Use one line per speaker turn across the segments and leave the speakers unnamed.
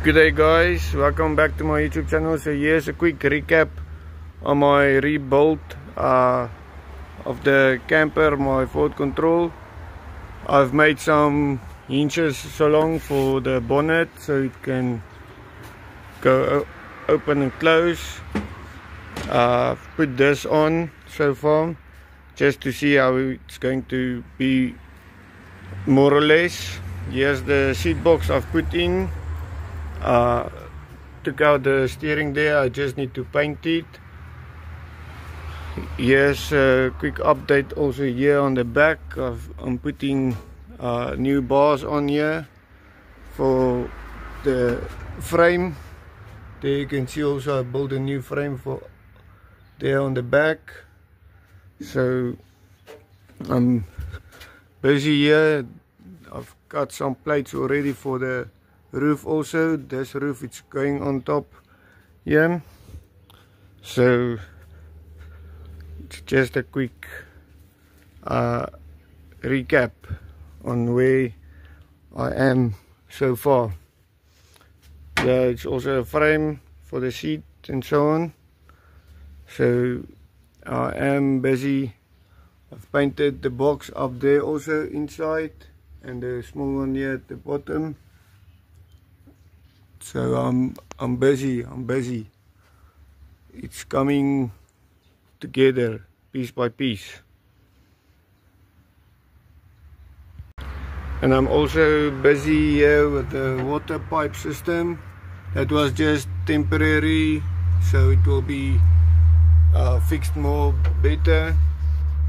Good day guys, welcome back to my YouTube channel. So here's a quick recap on my rebuild of the camper, my Ford Control. I've made some hinges so long for the bonnet so it can go open and close. I've put this on so far just to see how it's going to be more or less. Here's the seat box I've put in. Took out the steering there, I just need to paint it. Here's a quick update also here on the back. I'm putting new bars on here for the frame. There you can see also I built a new frame for there on the back. So I'm busy here. I've got some plates already for the roof also. This roof is going on top here. So it's just a quick recap on where I am so far. Yeah, it's also a frame for the seat and so on. So I am busy. I've painted the box up there also inside and the small one here at the bottom. So I'm busy. It's coming together piece by piece. And I'm also busy here with the water pipe system. That was just temporary, so it will be fixed more better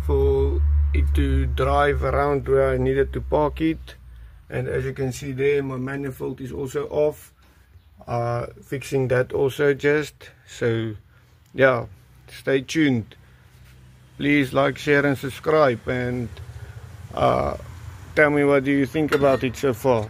for it to drive around where I needed to park it. And as you can see there, my manifold is also off. Fixing that also just. So yeah, stay tuned. Please like, share and subscribe, and tell me what do you think about it so far.